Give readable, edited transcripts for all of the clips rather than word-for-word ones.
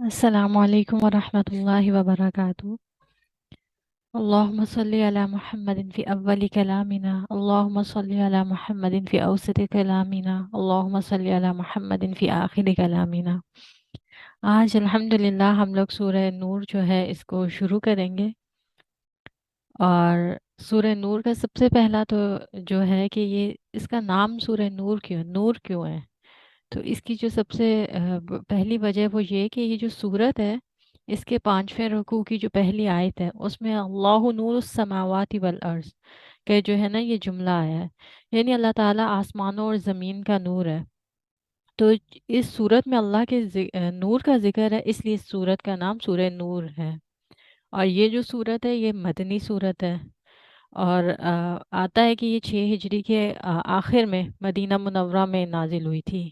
السلام علیکم ورحمۃ اللہ وبرکاتہ۔ اللہم صلی علی محمد فی اول کلامنا، اللہم صلی علی محمد فی اوسط کلامنا، اللہم صلی علی محمد فی آخر کلامنا۔ آج الحمدللہ ہم لوگ سورہ نور جو ہے اس کو شروع کریں گے، اور سورہ نور کا سب سے پہلا تو جو ہے کہ یہ اس کا نام سورہ نور کیوں ہے؟ تو اس کی جو سب سے پہلی وجہ وہ یہ کہ یہ جو صورت ہے، اس کے 5ویں رکوع کی جو پہلی آیت ہے اس میں اللہ نور السماوات والارض کہ جو ہے نا یہ جملہ آیا ہے، یعنی اللہ تعالیٰ آسمانوں اور زمین کا نور ہے۔ تو اس صورت میں اللہ کے نور کا ذکر ہے، اس لیے اس صورت کا نام سورہ نور ہے۔ اور یہ جو صورت ہے یہ مدنی صورت ہے، اور آتا ہے کہ یہ 6 ہجری کے آخر میں مدینہ منورہ میں نازل ہوئی تھی۔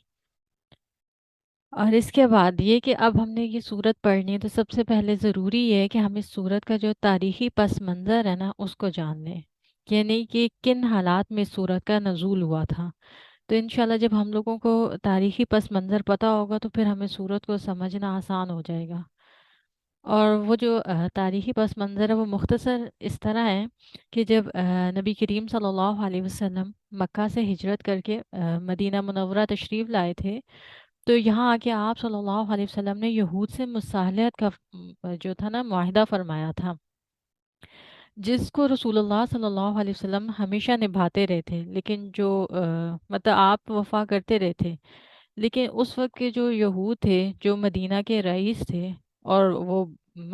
اور اس کے بعد یہ کہ اب ہم نے یہ صورت پڑھنی ہے تو سب سے پہلے ضروری یہ ہے کہ ہم اس صورت کا جو تاریخی پس منظر ہے نا اس کو جان لیں، یعنی کہ کن حالات میں اس صورت کا نزول ہوا تھا۔ تو انشاءاللہ جب ہم لوگوں کو تاریخی پس منظر پتہ ہوگا تو پھر ہمیں صورت کو سمجھنا آسان ہو جائے گا۔ اور وہ جو تاریخی پس منظر ہے وہ مختصر اس طرح ہے کہ جب نبی کریم صلی اللہ علیہ وسلم مکہ سے ہجرت کر کے مدینہ منورہ تشریف لائے تھے، تو یہاں آ کے آپ صلی اللہ علیہ وسلم نے یہود سے مصالحت کا جو تھا نا معاہدہ فرمایا تھا، جس کو رسول اللہ صلی اللہ علیہ وسلم ہمیشہ نبھاتے رہے تھے، لیکن جو مطلب آپ وفا کرتے رہے تھے، لیکن اس وقت کے جو یہود تھے، جو مدینہ کے رئیس تھے اور وہ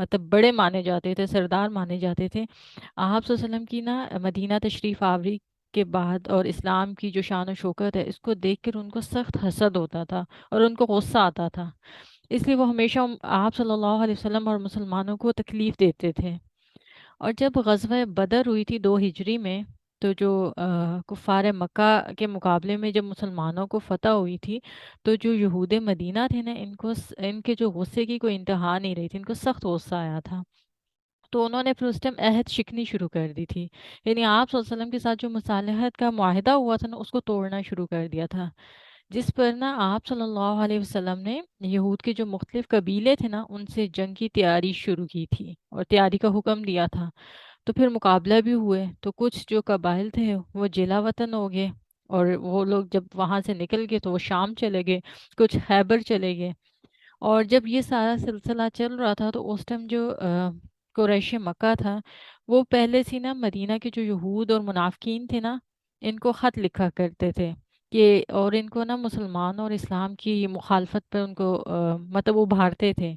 مطلب بڑے مانے جاتے تھے، سردار مانے جاتے تھے، آپ صلی اللہ علیہ وسلم کی نا مدینہ تشریف آوری کے بعد اور اسلام کی جو شان و شوکت ہے اس کو دیکھ کر ان کو سخت حسد ہوتا تھا اور ان کو غصہ آتا تھا، اس لیے وہ ہمیشہ آپ صلی اللہ علیہ وسلم اور مسلمانوں کو تکلیف دیتے تھے۔ اور جب غزوہ بدر ہوئی تھی 2 ہجری میں، تو جو کفار مکہ کے مقابلے میں جب مسلمانوں کو فتح ہوئی تھی، تو جو یہود مدینہ تھے نا ان کے جو غصے کی کوئی انتہا نہیں رہی تھی، ان کو سخت غصہ آیا تھا، تو انہوں نے پھر اس ٹائم عہد شکنی شروع کر دی تھی، یعنی آپ صلی اللہ علیہ وسلم کے ساتھ جو مصالحت کا معاہدہ ہوا تھا نا اس کو توڑنا شروع کر دیا تھا، جس پر نا آپ صلی اللہ علیہ وسلم نے یہود کے جو مختلف قبیلے تھے نا ان سے جنگ کی تیاری شروع کی تھی اور تیاری کا حکم دیا تھا۔ تو پھر مقابلہ بھی ہوئے، تو کچھ جو قبائل تھے وہ جلا وطن ہو گئے، اور وہ لوگ جب وہاں سے نکل گئے تو وہ شام چلے گئے، کچھ خیبر چلے گئے۔ اور جب یہ سارا سلسلہ چل رہا تھا تو اس ٹائم جو قریش مکہ تھا وہ پہلے سے نا مدینہ کے جو یہود اور منافقین تھے نا ان کو خط لکھا کرتے تھے کہ، اور ان کو نا مسلمان اور اسلام کی مخالفت پہ ان کو مطلب ابھارتے تھے،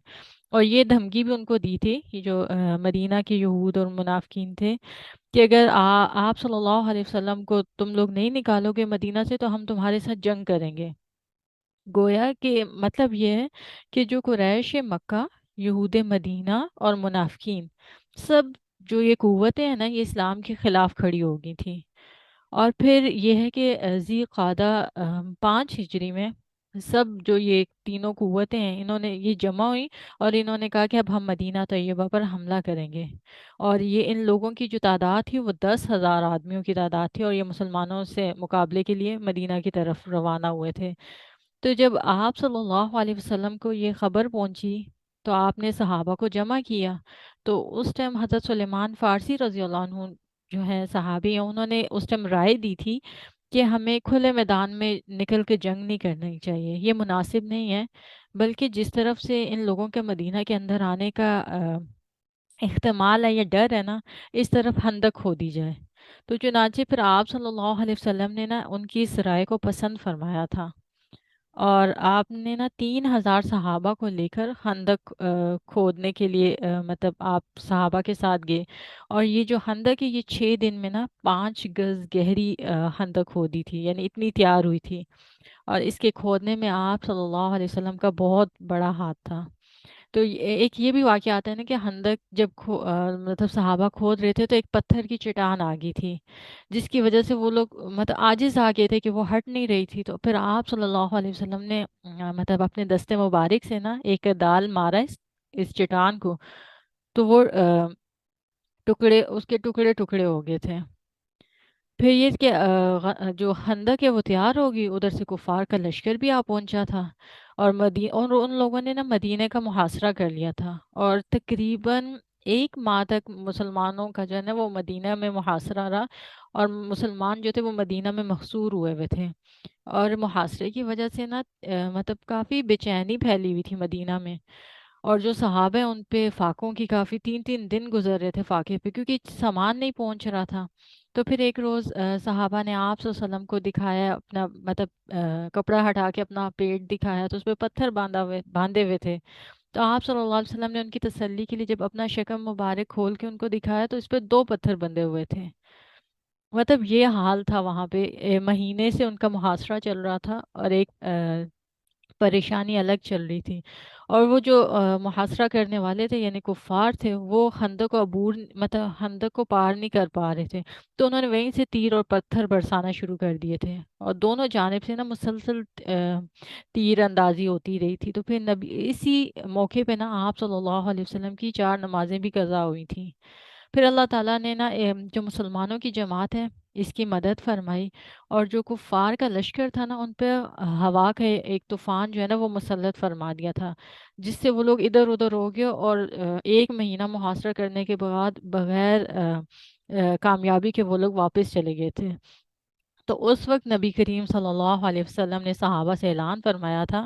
اور یہ دھمکی بھی ان کو دی تھی، یہ جو مدینہ کے یہود اور منافقین تھے، کہ اگر آپ صلی اللہ علیہ وسلم کو تم لوگ نہیں نکالو گے مدینہ سے تو ہم تمہارے ساتھ جنگ کریں گے۔ گویا کہ مطلب یہ ہے کہ جو قریش مکہ، یہود مدینہ اور منافقین، سب جو یہ قوتیں ہیں نا یہ اسلام کے خلاف کھڑی ہو گئی تھی۔ اور پھر یہ ہے کہ ذی قعدہ 5 ہجری میں سب جو یہ تینوں قوتیں ہیں انہوں نے یہ جمع ہوئی، اور انہوں نے کہا کہ اب ہم مدینہ طیبہ پر حملہ کریں گے، اور یہ ان لوگوں کی جو تعداد تھی وہ 10,000 آدمیوں کی تعداد تھی، اور یہ مسلمانوں سے مقابلے کے لیے مدینہ کی طرف روانہ ہوئے تھے۔ تو جب آپ صلی اللہ علیہ وسلم کو یہ خبر پہنچی تو آپ نے صحابہ کو جمع کیا، تو اس ٹائم حضرت سلیمان فارسی رضی اللہ عنہ جو ہیں صحابی ہیں، انہوں نے اس ٹائم رائے دی تھی کہ ہمیں کھلے میدان میں نکل کے جنگ نہیں کرنی چاہیے، یہ مناسب نہیں ہے، بلکہ جس طرف سے ان لوگوں کے مدینہ کے اندر آنے کا احتمال ہے یا ڈر ہے نا، اس طرف خندق کھودی جائے۔ تو چنانچہ پھر آپ صلی اللہ علیہ وسلم نے نا ان کی اس رائے کو پسند فرمایا تھا، اور آپ نے نا 3,000 صحابہ کو لے کر خندق کھودنے کے لیے مطلب آپ صحابہ کے ساتھ گئے، اور یہ جو خندق ہے یہ 6 دن میں نا 5 گز گہری خندق کھودی تھی، یعنی اتنی تیار ہوئی تھی، اور اس کے کھودنے میں آپ صلی اللہ علیہ وسلم کا بہت بڑا ہاتھ تھا۔ تو ایک یہ بھی واقعہ آتا ہے نا کہ خندق جب مطلب صحابہ کھود رہے تھے تو ایک پتھر کی چٹان آ گئی تھی، جس کی وجہ سے وہ لوگ مطلب عاجز آ گئے تھے کہ وہ ہٹ نہیں رہی تھی، تو پھر آپ صلی اللہ علیہ وسلم نے مطلب اپنے دستے مبارک سے نا ایک دال مارا اس چٹان کو، تو وہ ٹکڑے اس کے ٹکڑے ٹکڑے ہو گئے تھے۔ پھر یہ کہ جو خندق ہے وہ تیار ہوگی، ادھر سے کفار کا لشکر بھی آ پہنچا تھا، اور ان لوگوں نے نا مدینے کا محاصرہ کر لیا تھا، اور تقریباً 1 ماہ تک مسلمانوں کا جو ہے نا وہ مدینہ میں محاصرہ رہا، اور مسلمان جو تھے وہ مدینہ میں محصور ہوئے ہوئے تھے۔ اور محاصرے کی وجہ سے نا مطلب کافی بے چینی پھیلی ہوئی تھی مدینہ میں، اور جو صحابہ ہیں ان پہ فاقوں کی کافی 3 3 دن گزر رہے تھے فاقے پہ، کیونکہ سامان نہیں پہنچ رہا تھا۔ تو پھر ایک روز صحابہ نے آپ صلی اللہ علیہ وسلم کو دکھایا اپنا مطلب کپڑا ہٹا کے اپنا پیٹ دکھایا، تو اس پہ پتھر باندھے ہوئے تھے۔ تو آپ صلی اللہ علیہ وسلم نے ان کی تسلی کے لیے جب اپنا شکم مبارک کھول کے ان کو دکھایا تو اس پہ 2 پتھر بندھے ہوئے تھے۔ مطلب یہ حال تھا وہاں پہ، مہینے سے ان کا محاصرہ چل رہا تھا، اور ایک پریشانی الگ چل رہی تھی۔ اور وہ جو محاصرہ کرنے والے تھے یعنی کفار تھے، وہ خندق کو مطلب خندق کو پار نہیں کر پا رہے تھے، تو انہوں نے وہیں سے تیر اور پتھر برسانا شروع کر دیے تھے، اور دونوں جانب سے نا مسلسل تیر اندازی ہوتی رہی تھی۔ تو پھر نبی اسی موقع پہ نا آپ صلی اللہ علیہ وسلم کی 4 نمازیں بھی قضا ہوئی تھیں۔ پھر اللہ تعالیٰ نے نا جو مسلمانوں کی جماعت ہے اس کی مدد فرمائی، اور جو کفار کا لشکر تھا نا ان پہ ہوا کا ایک طوفان جو ہے نا وہ مسلط فرما دیا تھا، جس سے وہ لوگ ادھر ادھر ہو گئے، اور 1 مہینہ محاصرہ کرنے کے بعد بغیر کامیابی کے وہ لوگ واپس چلے گئے تھے۔ تو اس وقت نبی کریم صلی اللہ علیہ وسلم نے صحابہ سے اعلان فرمایا تھا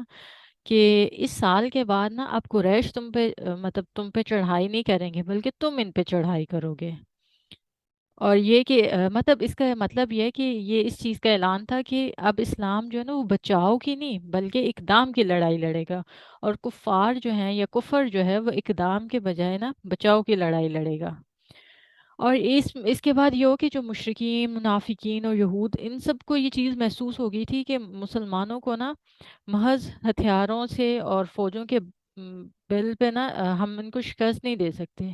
کہ اس سال کے بعد نا اب قریش تم پہ مطلب تم پہ چڑھائی نہیں کریں گے، بلکہ تم ان پہ چڑھائی کرو گے۔ اور یہ کہ مطلب اس کا مطلب یہ ہے کہ یہ اس چیز کا اعلان تھا کہ اب اسلام جو ہے نا وہ بچاؤ کی نہیں بلکہ اقدام کی لڑائی لڑے گا، اور کفار جو ہیں یا کفر جو ہے وہ اقدام کے بجائے نا بچاؤ کی لڑائی لڑے گا۔ اور اس کے بعد یہ ہو کہ جو مشرکین، منافقین اور یہود، ان سب کو یہ چیز محسوس ہو گئی تھی کہ مسلمانوں کو نا محض ہتھیاروں سے اور فوجوں کے بل پہ نا ہم ان کو شکست نہیں دے سکتے۔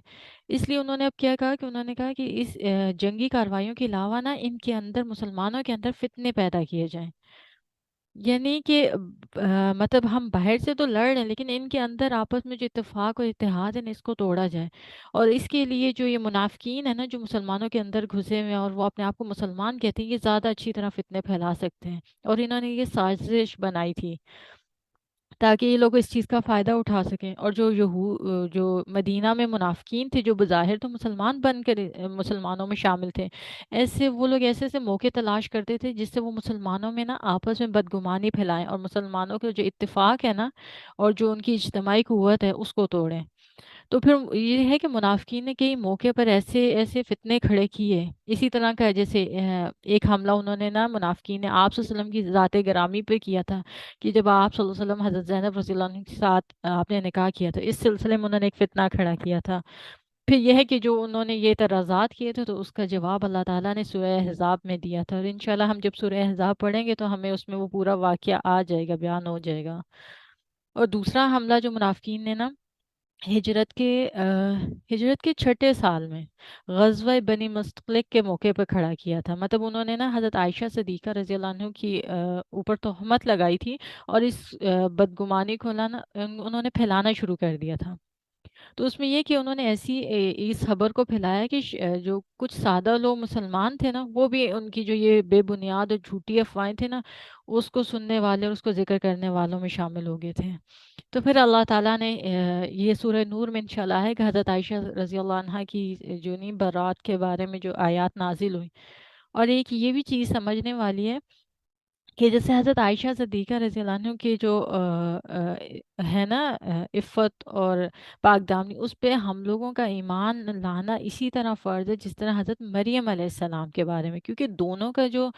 اس لیے انہوں نے اب کیا کہا کہ انہوں نے کہا کہ اس جنگی کارروائیوں کے علاوہ نا ان کے اندر مسلمانوں کے اندر فتنے پیدا کیے جائیں، یعنی کہ مطلب ہم باہر سے تو لڑ رہے ہیں لیکن ان کے اندر آپس میں جو اتفاق اور اتحاد ہے نا اس کو توڑا جائے۔ اور اس کے لیے جو یہ منافقین ہیں نا جو مسلمانوں کے اندر گھسے ہوئے ہیں اور وہ اپنے آپ کو مسلمان کہتے ہیں، یہ زیادہ اچھی طرح فتنے پھیلا سکتے ہیں، اور انہوں نے یہ سازش بنائی تھی تاکہ یہ لوگ اس چیز کا فائدہ اٹھا سکیں۔ اور جو مدینہ میں منافقین تھے جو بظاہر تو مسلمان بن کر مسلمانوں میں شامل تھے، وہ لوگ ایسے ایسے موقع تلاش کرتے تھے جس سے وہ مسلمانوں میں نا آپس میں بدگمانی پھیلائیں، اور مسلمانوں کے جو اتفاق ہے نا اور جو ان کی اجتماعی قوت ہے اس کو توڑیں۔ تو پھر یہ ہے کہ منافقین نے کئی موقع پر ایسے ایسے فتنے کھڑے کیے، اسی طرح کا جیسے ایک حملہ انہوں نے نا منافقین نے آپ صلی اللہ علیہ وسلم کی ذات گرامی پہ کیا تھا، کہ جب آپ صلی اللہ علیہ وسلم حضرت زینب رضی اللہ عنہ کے ساتھ آپ نے نکاح کیا تھا، اس سلسلے میں انہوں نے ایک فتنہ کھڑا کیا تھا۔ پھر یہ ہے کہ جو انہوں نے یہ اعتراضات کیے تھے تو اس کا جواب اللہ تعالیٰ نے سورہ احزاب میں دیا تھا، اور انشاءاللہ ہم جب سورہ احزاب پڑھیں گے تو ہمیں اس میں وہ پورا واقعہ آ جائے گا، بیان ہو جائے گا۔ اور دوسرا حملہ جو منافقین نے نا ہجرت کے ہجرت کے 6 سال میں غزوہ بنی مستقلق کے موقع پر کھڑا کیا تھا۔ مطلب انہوں نے نا حضرت عائشہ صدیقہ رضی اللہ عنہ کی اوپر تہمت لگائی تھی، اور اس بدگمانی کو انہوں نے پھیلانا شروع کر دیا تھا۔ تو اس میں یہ کہ انہوں نے ایسی اس خبر کو پھیلایا کہ جو کچھ سادہ لوگ مسلمان تھے نا وہ بھی ان کی جو یہ بے بنیاد اور جھوٹی افواہیں تھے نا اس کو سننے والے اور اس کو ذکر کرنے والوں میں شامل ہو گئے تھے۔ تو پھر اللہ تعالیٰ نے یہ سورہ نور میں انشاءاللہ ہے کہ حضرت عائشہ رضی اللہ عنہ کی جو نیم برات کے بارے میں جو آیات نازل ہوئی۔ اور ایک یہ بھی چیز سمجھنے والی ہے کہ جیسے حضرت عائشہ صدیقہ رضی اللہ عنہ کی جو ہے نا عفت اور پاک دامنی، اس پہ ہم لوگوں کا ایمان لانا اسی طرح فرض ہے جس طرح حضرت مریم علیہ السلام کے بارے میں، کیونکہ دونوں کا جو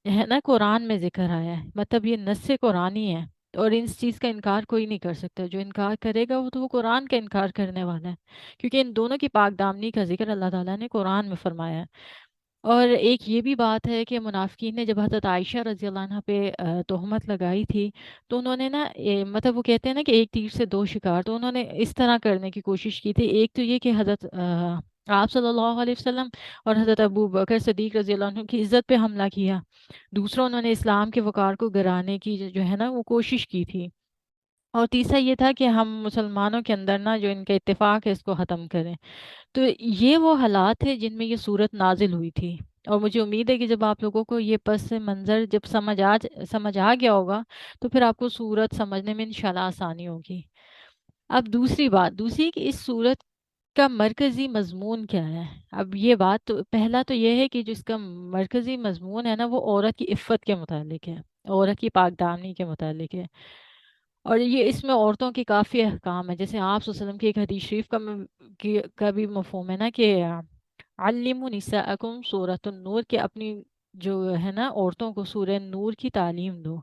ہے نا قرآن میں ذکر آیا ہے، مطلب یہ نص قرآنی ہے، اور اس چیز کا انکار کوئی نہیں کر سکتا۔ جو انکار کرے گا وہ قرآن کا انکار کرنے والا ہے، کیونکہ ان دونوں کی پاک دامنی کا ذکر اللہ تعالیٰ نے قرآن میں فرمایا ہے۔ اور ایک یہ بھی بات ہے کہ منافقین نے جب حضرت عائشہ رضی اللہ عنہ پہ تہمت لگائی تھی تو انہوں نے نا مطلب وہ کہتے ہیں نا کہ ایک تیر سے 2 شکار، تو انہوں نے اس طرح کرنے کی کوشش کی تھی۔ ایک تو یہ کہ حضرت آپ صلی اللہ علیہ وسلم اور حضرت ابو بکر صدیق رضی اللہ عنہ کی عزت پہ حملہ کیا۔ دوسرا انہوں نے اسلام کے وقار کو گرانے کی جو ہے نا وہ کوشش کی تھی۔ اور تیسرا یہ تھا کہ ہم مسلمانوں کے اندر نا جو ان کا اتفاق ہے اس کو ختم کریں۔ تو یہ وہ حالات تھے جن میں یہ صورت نازل ہوئی تھی۔ اور مجھے امید ہے کہ جب آپ لوگوں کو یہ پس منظر جب سمجھ آ گیا ہوگا تو پھر آپ کو صورت سمجھنے میں انشاءاللہ آسانی ہوگی۔ اب دوسری بات دوسری کہ اس صورت کا مرکزی مضمون کیا ہے؟ اب یہ بات تو پہلا تو یہ ہے کہ جس کا مرکزی مضمون ہے نا وہ عورت کی عفت کے متعلق ہے، عورت کی پاک دامنی کے متعلق ہے۔ اور یہ اس میں عورتوں کی کافی احکام ہے، جیسے آپ صلی اللہ علیہ وسلم کی ایک حدیث شریف کا بھی مفہوم ہے نا کہ علموا نساءکم سورۃ النور، کہ اپنی جو ہے نا عورتوں کو سورہ نور کی تعلیم دو۔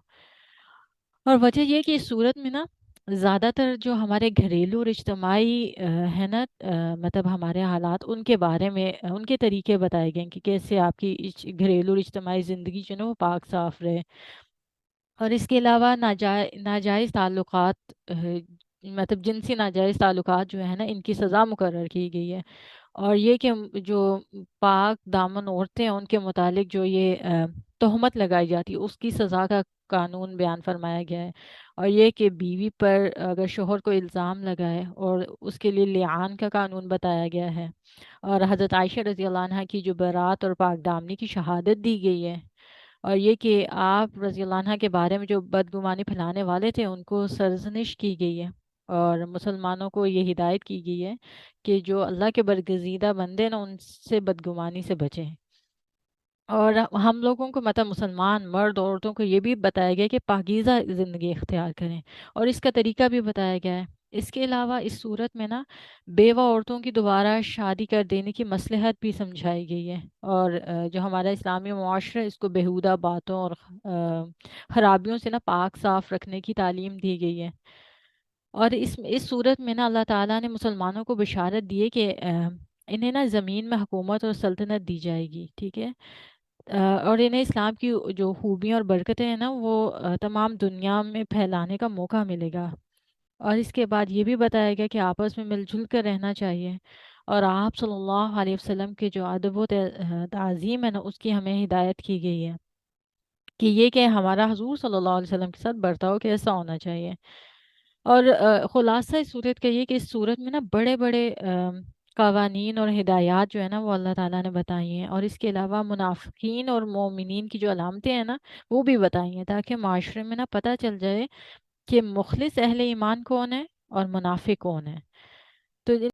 اور وجہ یہ کہ اس صورت میں نا زیادہ تر جو ہمارے گھریلو اور اجتماعی ہے نا مطلب ہمارے حالات ان کے بارے میں ان کے طریقے بتائے گئے ہیں کہ کیسے آپ کی گھریلو اور اجتماعی زندگی جو ہے نا وہ پاک صاف رہے۔ اور اس کے علاوہ ناجائز تعلقات مطلب جنسی ناجائز تعلقات جو ہے نا ان کی سزا مقرر کی گئی ہے۔ اور یہ کہ جو پاک دامن عورتیں ہیں ان کے متعلق جو یہ تہمت لگائی جاتی ہے اس کی سزا کا قانون بیان فرمایا گیا ہے۔ اور یہ کہ بیوی پر اگر شوہر کو الزام لگائے اور اس کے لیے لعان کا قانون بتایا گیا ہے۔ اور حضرت عائشہ رضی اللہ عنہ کی جو برات اور پاک دامنی کی شہادت دی گئی ہے۔ اور یہ کہ آپ رضی اللہ عنہ کے بارے میں جو بدگمانی پھیلانے والے تھے ان کو سرزنش کی گئی ہے۔ اور مسلمانوں کو یہ ہدایت کی گئی ہے کہ جو اللہ کے برگزیدہ بندے ہیں نا ان سے بدگمانی سے بچیں۔ اور ہم لوگوں کو مطلب مسلمان مرد عورتوں کو یہ بھی بتایا گیا کہ پاکیزہ زندگی اختیار کریں، اور اس کا طریقہ بھی بتایا گیا ہے۔ اس کے علاوہ اس صورت میں نا بیوہ عورتوں کی دوبارہ شادی کر دینے کی مصلحت بھی سمجھائی گئی ہے۔ اور جو ہمارا اسلامی معاشرہ ہے اس کو بیہودہ باتوں اور خرابیوں سے نا پاک صاف رکھنے کی تعلیم دی گئی ہے۔ اور اس صورت میں نا اللہ تعالیٰ نے مسلمانوں کو بشارت دی ہے کہ انہیں نا زمین میں حکومت اور سلطنت دی جائے گی، ٹھیک ہے؟ اور انہیں اسلام کی جو خوبیاں اور برکتیں ہیں نا وہ تمام دنیا میں پھیلانے کا موقع ملے گا۔ اور اس کے بعد یہ بھی بتایا گیا کہ آپس میں مل جل کر رہنا چاہیے۔ اور آپ صلی اللہ علیہ وسلم کے جو ادب و تعظیم ہے نا اس کی ہمیں ہدایت کی گئی ہے کہ یہ کہ ہمارا حضور صلی اللہ علیہ وسلم کے ساتھ برتاؤ کیسا ہونا چاہیے۔ اور خلاصہ اس صورت کا یہ کہ اس صورت میں نا بڑے بڑے قوانین اور ہدایات جو ہے نا وہ اللہ تعالیٰ نے بتائی ہیں، اور اس کے علاوہ منافقین اور مومنین کی جو علامتیں ہیں نا وہ بھی بتائی ہیں تاکہ معاشرے میں نا پتہ چل جائے کہ مخلص اہل ایمان کون ہے اور منافق کون ہے۔ تو